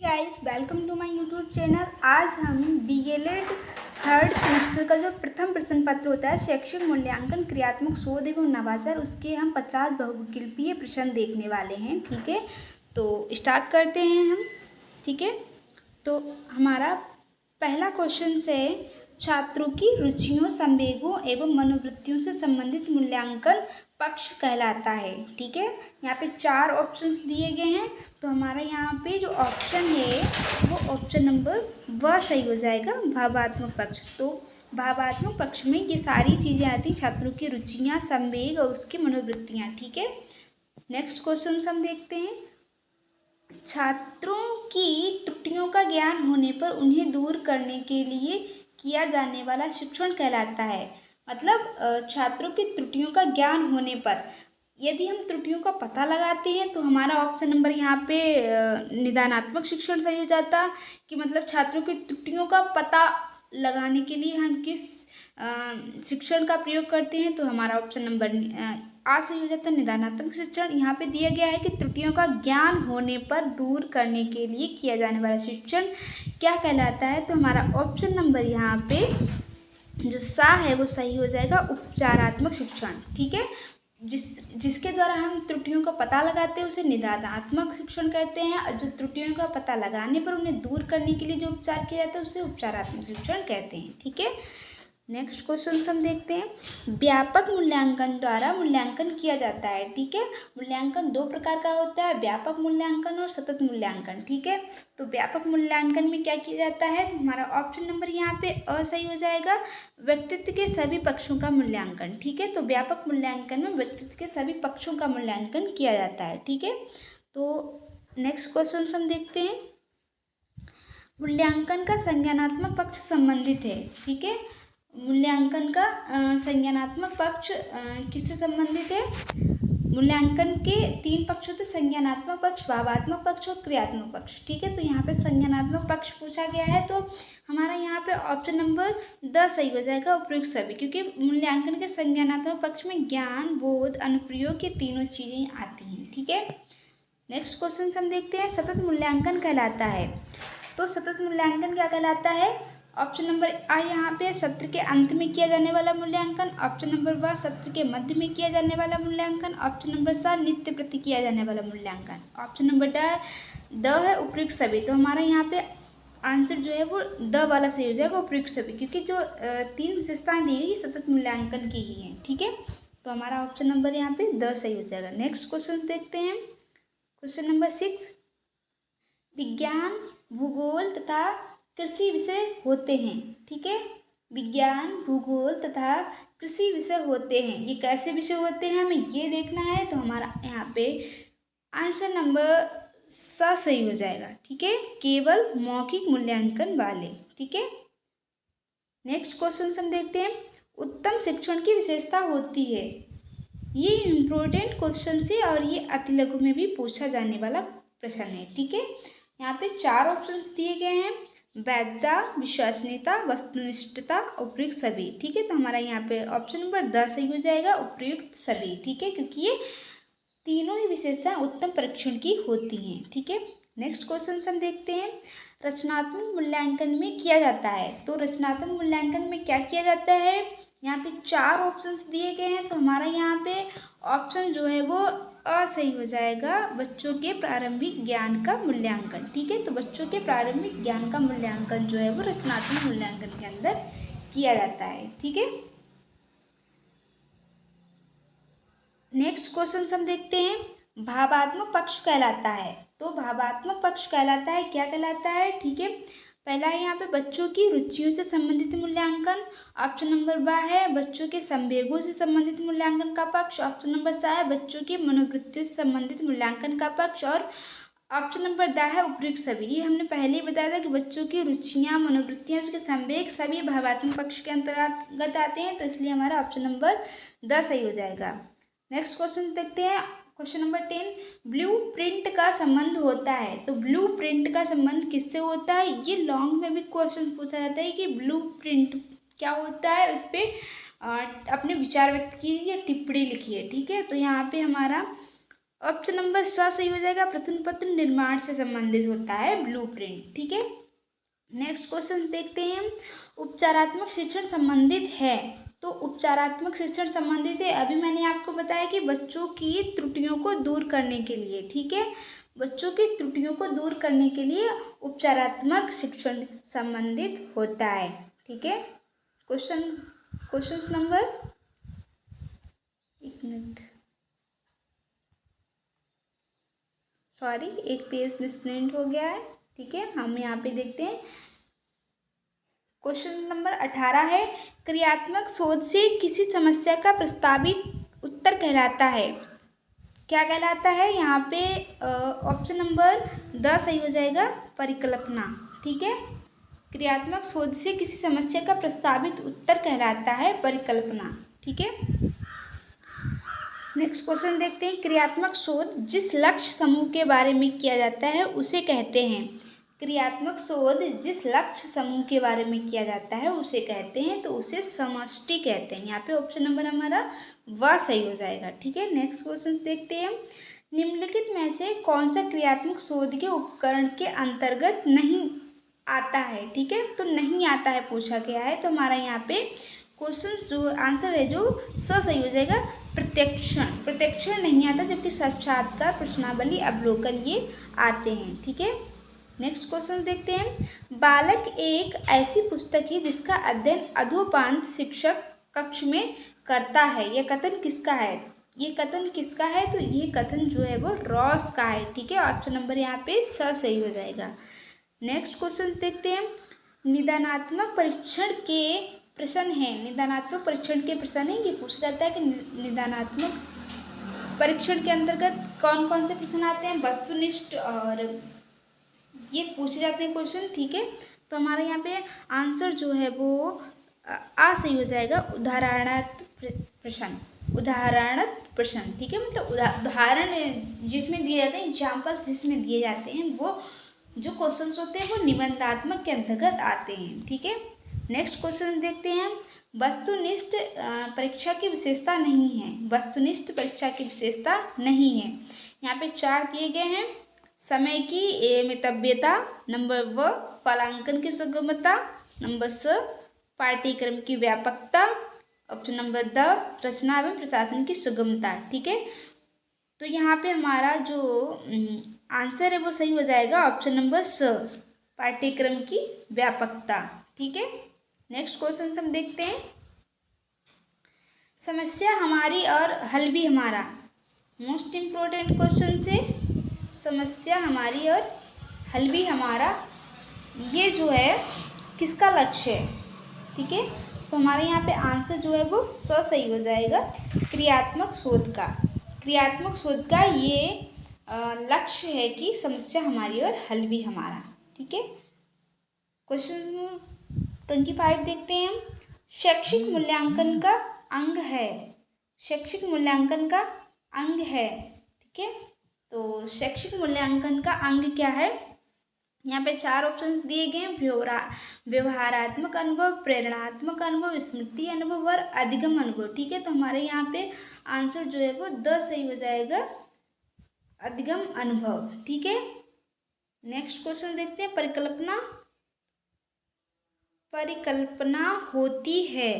Guys, welcome to my YouTube channel. आज हम DElEd third semester का जो प्रथम प्रश्न पत्र होता है शैक्षिक मूल्यांकन क्रियात्मक शोध एवं नवाचार, उसके हम 50 बहुविकल्पीय प्रश्न देखने वाले हैं। ठीक है, तो स्टार्ट करते हैं हम। ठीक है, तो हमारा पहला क्वेश्चन है छात्रों की रुचियों, संवेगों एवं मनोवृत्तियों से संबंधित मूल्यांकन पक्ष कहलाता है। ठीक है, यहाँ पे 4 ऑप्शंस दिए गए हैं, तो हमारा यहाँ पे जो ऑप्शन है वो ऑप्शन नंबर व सही हो जाएगा, भावात्मक पक्ष। तो भावात्मक पक्ष में ये सारी चीज़ें आती हैं, छात्रों की रुचियाँ, संवेग और उसकी मनोवृत्तियाँ। ठीक है, नेक्स्ट क्वेश्चन हम देखते हैं। छात्रों की त्रुटियों का ज्ञान होने पर उन्हें दूर करने के लिए किया जाने वाला शिक्षण कहलाता है। मतलब छात्रों की त्रुटियों का ज्ञान होने पर यदि हम त्रुटियों का पता लगाते हैं तो हमारा ऑप्शन नंबर यहाँ पे निदानात्मक शिक्षण सही हो जाता, कि मतलब छात्रों की त्रुटियों का पता लगाने के लिए हम किस शिक्षण का प्रयोग करते हैं, तो हमारा ऑप्शन नंबर आ सही हो जाता है, निदानात्मक शिक्षण। यहाँ पे दिया गया है कि त्रुटियों का ज्ञान होने पर दूर करने के लिए किया जाने वाला शिक्षण क्या कहलाता है, तो हमारा ऑप्शन नंबर यहाँ पे जो सा है वो सही हो जाएगा, उपचारात्मक शिक्षण। ठीक है, जिसके द्वारा हम त्रुटियों का पता लगाते हैं उसे निदानात्मक शिक्षण कहते हैं, और जो त्रुटियों का पता लगाने पर उन्हें दूर करने के लिए जो उपचार किया जाता है उसे उपचारात्मक शिक्षण कहते हैं। ठीक है, नेक्स्ट क्वेश्चन हम देखते हैं। व्यापक मूल्यांकन द्वारा मूल्यांकन किया जाता है। ठीक है, मूल्यांकन 2 प्रकार का होता है, व्यापक मूल्यांकन और सतत मूल्यांकन। ठीक है, तो व्यापक मूल्यांकन में क्या किया जाता है, तो हमारा ऑप्शन नंबर यहाँ पे असही हो जाएगा, व्यक्तित्व के सभी पक्षों का मूल्यांकन। ठीक है, तो व्यापक मूल्यांकन में व्यक्तित्व के सभी पक्षों का मूल्यांकन किया जाता है। ठीक है, तो नेक्स्ट क्वेश्चन हम देखते हैं। मूल्यांकन का संज्ञानात्मक पक्ष संबंधित है। ठीक है, मूल्यांकन का संज्ञानात्मक पक्ष किससे संबंधित है? मूल्यांकन के 3 पक्ष होते, संज्ञानात्मक पक्ष, भावात्मक पक्ष और क्रियात्मक पक्ष। ठीक है, तो यहाँ पे संज्ञानात्मक पक्ष पूछा गया है, तो हमारा यहाँ पे ऑप्शन नंबर 10 सही हो जाएगा, उपयुक्त सभी, क्योंकि मूल्यांकन के संज्ञानात्मक पक्ष में ज्ञान, बोध, अनुप्रयोग ये तीनों चीज़ें आती हैं। ठीक है, नेक्स्ट क्वेश्चन हम देखते हैं। सतत मूल्यांकन कहलाता है, तो सतत मूल्यांकन क्या कहलाता है? ऑप्शन नंबर आ यहाँ पे सत्र के अंत में किया जाने वाला मूल्यांकन, ऑप्शन नंबर ब सत्र के मध्य में किया जाने वाला मूल्यांकन, ऑप्शन नंबर सा नित्य प्रति किया जाने वाला मूल्यांकन, ऑप्शन नंबर ड है उपयुक्त सभी। तो हमारा यहाँ पे आंसर जो है वो द वाला सही हो जाएगा, उपयुक्त सभी, क्योंकि जो 3 विशेषताएं दी गई सतत मूल्यांकन की ही हैं। ठीक है, तो हमारा ऑप्शन नंबर यहाँ पे द सही हो जाएगा। नेक्स्ट क्वेश्चन देखते हैं, क्वेश्चन नंबर 6। विज्ञान, भूगोल तथा कृषि विषय होते हैं। ठीक है, विज्ञान, भूगोल तथा कृषि विषय होते हैं, ये कैसे विषय होते हैं हमें ये देखना है, तो हमारा यहाँ पे आंसर नंबर सा सही हो जाएगा। ठीक है, केवल मौखिक मूल्यांकन वाले। ठीक है, नेक्स्ट क्वेश्चन हम देखते हैं। उत्तम शिक्षण की विशेषता होती है, ये इम्पोर्टेंट क्वेश्चन है और ये अति लघु में भी पूछा जाने वाला प्रश्न है। ठीक है, यहाँ पे 4 ऑप्शंस दिए गए हैं, वैधता, विश्वसनीयता, वस्तुनिष्ठता, उपयुक्त सभी। ठीक है, तो हमारा यहाँ पे ऑप्शन नंबर 10 सही हो जाएगा, उपयुक्त सभी। ठीक है, क्योंकि ये तीनों ही विशेषताएं उत्तम परीक्षण की होती हैं। ठीक है, नेक्स्ट क्वेश्चन हम देखते हैं। रचनात्मक मूल्यांकन में किया जाता है, तो रचनात्मक मूल्यांकन में क्या किया जाता है, यहाँ पे 4 ऑप्शंस दिए गए हैं, तो हमारा यहाँ पे ऑप्शन जो है वो असही हो जाएगा, बच्चों के प्रारंभिक ज्ञान का मूल्यांकन। ठीक है, तो बच्चों के प्रारंभिक ज्ञान का मूल्यांकन जो है वो रचनात्मक मूल्यांकन के अंदर किया जाता है। ठीक है, नेक्स्ट क्वेश्चन हम देखते हैं। भावात्मक पक्ष कहलाता है, तो भावात्मक पक्ष कहलाता है, क्या कहलाता है? ठीक है, पहला है यहाँ पे बच्चों की रुचियों से संबंधित मूल्यांकन, ऑप्शन नंबर बा है बच्चों के संवेगों से संबंधित मूल्यांकन का पक्ष, ऑप्शन नंबर सा है बच्चों के मनोवृत्तियों से संबंधित मूल्यांकन का पक्ष, और ऑप्शन नंबर द है उपयुक्त सभी। ये हमने पहले ही बताया था कि बच्चों की रुचियाँ, मनोवृत्तियाँ, उसके संवेग सभी भावात्मक पक्ष के अंतर्गत आते हैं, तो इसलिए हमारा ऑप्शन नंबर 10 सही हो जाएगा। नेक्स्ट क्वेश्चन देखते हैं, क्वेश्चन नंबर 10। ब्लू प्रिंट का संबंध होता है, तो ब्लू प्रिंट का संबंध किससे होता है? ये लॉन्ग में भी क्वेश्चन पूछा जाता है कि ब्लू प्रिंट क्या होता है, उस पर अपने विचार व्यक्त कीजिए, टिप्पणी लिखिए। ठीक है, तो यहाँ पे हमारा ऑप्शन नंबर सा सही हो जाएगा। प्रश्न पत्र निर्माण से संबंधित होता है ब्लूप्रिंट। ठीक है, नेक्स्ट क्वेश्चन देखते हैं। उपचारात्मक शिक्षण संबंधित है, तो उपचारात्मक शिक्षण संबंधित है, अभी मैंने आपको बताया कि बच्चों की त्रुटियों को दूर करने के लिए, ठीक है, बच्चों की त्रुटियों को दूर करने के लिए उपचारात्मक शिक्षण संबंधित होता है। ठीक है, क्वेश्चन नंबर, एक मिनट, सॉरी, एक पेज मिसप्रिंट हो गया है। ठीक है, हम यहाँ पे देखते हैं। क्वेश्चन नंबर 18 है, क्रियात्मक शोध से किसी समस्या का प्रस्तावित उत्तर कहलाता है। क्या कहलाता है? यहाँ पे ऑप्शन नंबर 10 सही हो जाएगा, परिकल्पना। ठीक है, क्रियात्मक शोध से किसी समस्या का प्रस्तावित उत्तर कहलाता है परिकल्पना। ठीक है, नेक्स्ट क्वेश्चन देखते हैं। क्रियात्मक शोध जिस लक्ष्य समूह के बारे में किया जाता है उसे कहते हैं। क्रियात्मक शोध जिस लक्ष्य समूह के बारे में किया जाता है उसे कहते हैं, तो उसे समष्टि कहते हैं। यहाँ पे ऑप्शन नंबर हमारा व सही हो जाएगा। ठीक है, नेक्स्ट क्वेश्चन देखते हैं। निम्नलिखित में से कौन सा क्रियात्मक शोध के उपकरण के अंतर्गत नहीं आता है? ठीक है, तो नहीं आता है पूछा गया है, तो हमारा यहाँ पे क्वेश्चन जो आंसर है जो सही हो जाएगा, प्रत्यक्षण नहीं आता, जबकि साक्षात्कार, प्रश्नावली, अवलोकन ये आते हैं। ठीक है, नेक्स्ट क्वेश्चन देखते हैं। बालक एक ऐसी पुस्तक है जिसका अध्ययन अधोपांत शिक्षक कक्ष में करता है, यह कथन किसका है? ये कथन किसका है? तो ये कथन जो है वो रॉस का है। ठीक है, ऑप्शन नंबर यहाँ पे सही हो जाएगा। नेक्स्ट क्वेश्चन देखते हैं। निदानात्मक परीक्षण के प्रश्न है, निदानात्मक परीक्षण के प्रश्न है, ये पूछा जाता है कि निदानात्मक परीक्षण के अंतर्गत कौन कौन से प्रश्न आते हैं, वस्तुनिष्ठ, और ये पूछे जाते हैं क्वेश्चन। ठीक है, तो हमारे यहाँ पे आंसर जो है वो सही हो जाएगा, उदाहरणात्मक प्रश्न, उदाहरणत प्रश्न। ठीक है, मतलब उदाहरण जिसमें दिए जाते हैं, एग्जाम्पल जिसमें दिए जाते हैं, वो जो क्वेश्चंस होते हैं वो निबंधात्मक के अंतर्गत आते हैं। ठीक है, नेक्स्ट क्वेश्चन देखते हैं। वस्तुनिष्ठ परीक्षा की विशेषता नहीं है, वस्तुनिष्ठ परीक्षा की विशेषता नहीं है। यहाँ पे 4 दिए गए हैं। समय की मितव्यता, नंबर व फलांकन की सुगमता, नंबर स पाठ्यक्रम की व्यापकता, ऑप्शन नंबर द रचना एवं प्रशासन की सुगमता। ठीक है, तो यहाँ पे हमारा जो आंसर है वो सही हो जाएगा, ऑप्शन नंबर स पाठ्यक्रम की व्यापकता। ठीक है, नेक्स्ट क्वेश्चन हम देखते हैं। समस्या हमारी और हल भी हमारा, मोस्ट इम्पोर्टेंट क्वेश्चन से, समस्या हमारी और हल भी हमारा, ये जो है किसका लक्ष्य है? ठीक है, तो हमारे यहाँ पे आंसर जो है वो सही हो जाएगा, क्रियात्मक शोध का। क्रियात्मक शोध का ये लक्ष्य है कि समस्या हमारी और हल भी हमारा। ठीक है, क्वेश्चन 25 देखते हैं। शैक्षिक मूल्यांकन का अंग है, शैक्षिक मूल्यांकन का अंग है। ठीक है, तो शैक्षिक मूल्यांकन का अंग क्या है? यहाँ पे 4 ऑप्शंस दिए गए हैं। व्यवहारात्मक अनुभव, प्रेरणात्मक अनुभव, स्मृति अनुभव और अधिगम अनुभव। ठीक है, तो हमारे यहाँ पे आंसर जो है वो सही हो जाएगा, अधिगम अनुभव। ठीक है, नेक्स्ट क्वेश्चन देखते हैं। परिकल्पना होती है,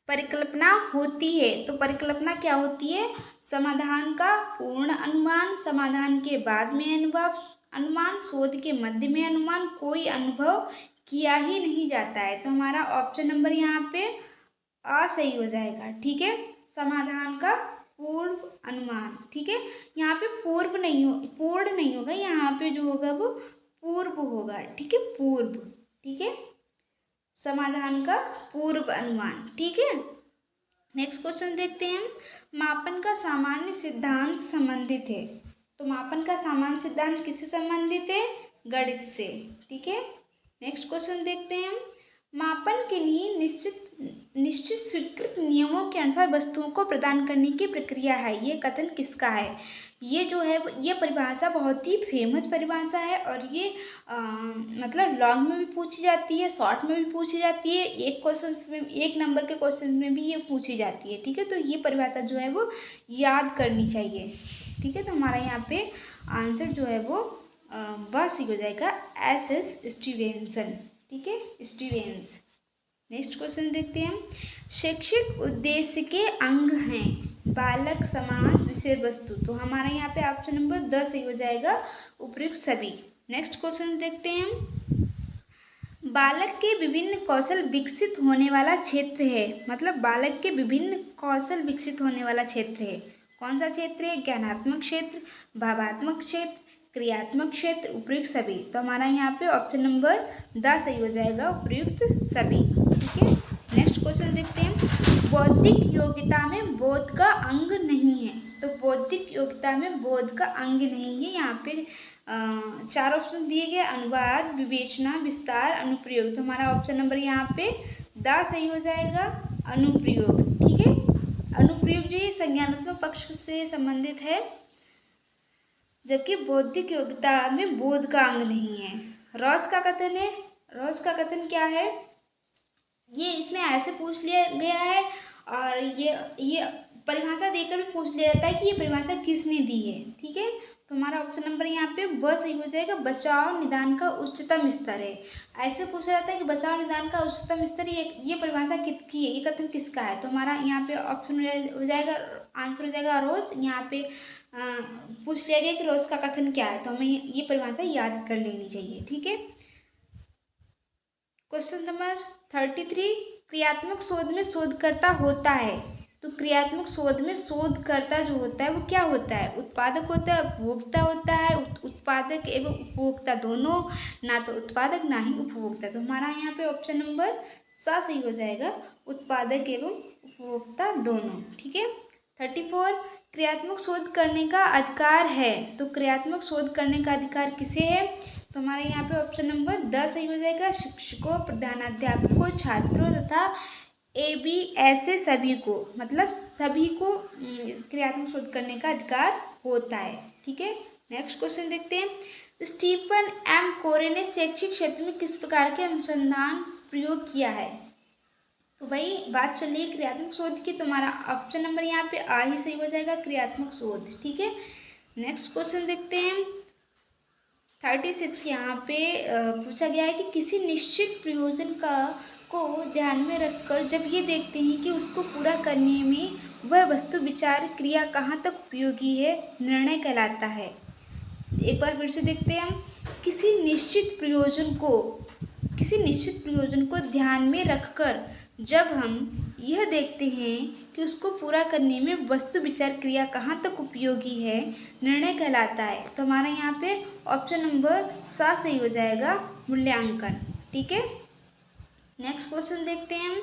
परिकल्पना होती है, तो परिकल्पना क्या होती है? समाधान का पूर्ण अनुमान, समाधान के बाद में अनुमान, शोध के मध्य में अनुमान, कोई अनुभव किया ही नहीं जाता है। तो हमारा ऑप्शन नंबर यहाँ पे सही हो जाएगा। ठीक है, समाधान का पूर्व अनुमान। ठीक है, यहाँ पे पूर्ण नहीं होगा, यहाँ पे जो होगा वो पूर्व होगा। ठीक है, पूर्व। ठीक है, समाधान का पूर्व अनुमान। ठीक है, नेक्स्ट क्वेश्चन देखते हैं। मापन का सामान्य सिद्धांत संबंधित है, तो मापन का सामान्य सिद्धांत किससे संबंधित है? गणित से। ठीक है, नेक्स्ट क्वेश्चन देखते हैं। मापन के लिए निश्चित स्वीकृत नियमों के अनुसार वस्तुओं को प्रदान करने की प्रक्रिया है। ये कथन किसका है? ये जो है ये परिभाषा बहुत ही फेमस परिभाषा है और ये मतलब लॉन्ग में भी पूछी जाती है, शॉर्ट में भी पूछी जाती है, एक क्वेश्चन में, एक नंबर के क्वेश्चन में भी ये पूछी जाती है। ठीक है, तो ये परिभाषा जो है वो याद करनी चाहिए। ठीक है, तो हमारा यहाँ पे आंसर जो है वो बस हो जाएगा एस स्टीवेंसन। ठीक है, स्टीवेंस। नेक्स्ट क्वेश्चन देखते हैं। शैक्षिक उद्देश्य के अंग हैं बालक, समाज, विषय वस्तु। तो हमारा यहाँ पे ऑप्शन नंबर 10 सही हो जाएगा, उपयुक्त सभी। नेक्स्ट क्वेश्चन देखते हैं। बालक के विभिन्न कौशल विकसित होने वाला क्षेत्र है। मतलब बालक के विभिन्न कौशल विकसित होने वाला क्षेत्र है। कौन सा क्षेत्र है? ज्ञानात्मक क्षेत्र, भावात्मक क्षेत्र, क्रियात्मक क्षेत्र, उपयुक्त सभी। तो हमारा यहाँ पे ऑप्शन नंबर 10 सही हो जाएगा, उपयुक्त सभी। ठीक है, नेक्स्ट क्वेश्चन देखते हैं। बौद्धिक योग्यता में बोध का अंग नहीं है। तो बौद्धिक योग्यता में बोध का अंग नहीं है। यहाँ पे 4 ऑप्शन दिए गए, अनुवाद, विवेचना, विस्तार, अनुप्रयोग। तो हमारा ऑप्शन नंबर यहाँ पे 10 सही हो जाएगा, अनुप्रयोग। ठीक है, अनुप्रयोग जो ये संज्ञानात्मक पक्ष से संबंधित है, जबकि बौद्धिक योग्यता में बोध का अंग नहीं है। रॉस का कथन है। रॉस का कथन क्या है? ये इसमें ऐसे पूछ लिया गया है और ये परिभाषा देकर भी पूछ लिया जाता है कि ये परिभाषा किसने दी है। ठीक है, तो हमारा ऑप्शन नंबर यहाँ पे ब सही हो जाएगा, बचाव निदान का उच्चतम स्तर है। ऐसे पूछा जाता है कि बचाव निदान का उच्चतम स्तर ये परिभाषा किसकी है, ये कथन किसका है। तो हमारा यहाँ पे ऑप्शन हो जाएगा, आंसर हो जाएगा रोज। यहाँ पे पूछ लिया गया कि रोज का कथन क्या है, तो हमें ये परिभाषा याद कर लेनी चाहिए। ठीक है, क्वेश्चन नंबर 33। क्रियात्मक शोध में शोधकर्ता होता है। तो क्रियात्मक शोध में शोधकर्ता जो होता है वो क्या होता है? उत्पादक होता है, उपभोक्ता होता है। उत्पादक एवं उपभोक्ता दोनों, ना तो उत्पादक ना ही उपभोक्ता। तो हमारा यहाँ पे ऑप्शन नंबर 7 सही हो जाएगा, उत्पादक एवं उपभोक्ता दोनों। ठीक है, 34। क्रियात्मक शोध करने का अधिकार है। तो क्रियात्मक शोध करने का अधिकार किसे है? तो हमारे यहाँ पे ऑप्शन नंबर 10 सही हो जाएगा, शिक्षकों, प्रधानाध्यापकों, छात्रों तथा ऐसे सभी को। मतलब सभी को क्रियात्मक शोध करने का अधिकार होता है। ठीक है, नेक्स्ट क्वेश्चन देखते हैं। स्टीफन एम कोरे ने शैक्षिक क्षेत्र में किस प्रकार के अनुसंधान प्रयोग किया है? तो भाई बात चल रही है क्रियात्मक शोध की, तुम्हारा ऑप्शन नंबर यहाँ पे आ ही सही हो जाएगा, क्रियात्मक शोध। ठीक है, नेक्स्ट क्वेश्चन देखते हैं। 36 यहाँ पे पूछा गया है कि किसी निश्चित प्रयोजन को ध्यान में रखकर जब ये देखते हैं कि उसको पूरा करने में वह वस्तु विचार क्रिया कहाँ तक उपयोगी है, निर्णय कहलाता है। एक बार फिर से देखते हैं हम। किसी निश्चित प्रयोजन को ध्यान में रखकर जब हम यह देखते हैं कि उसको पूरा करने में वस्तु विचार क्रिया कहाँ तक उपयोगी है, निर्णय कहलाता है। तो हमारा यहाँ पे ऑप्शन नंबर 7 सही हो जाएगा, मूल्यांकन। ठीक है, नेक्स्ट क्वेश्चन देखते हैं हम।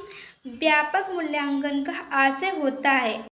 व्यापक मूल्यांकन का आशय होता है।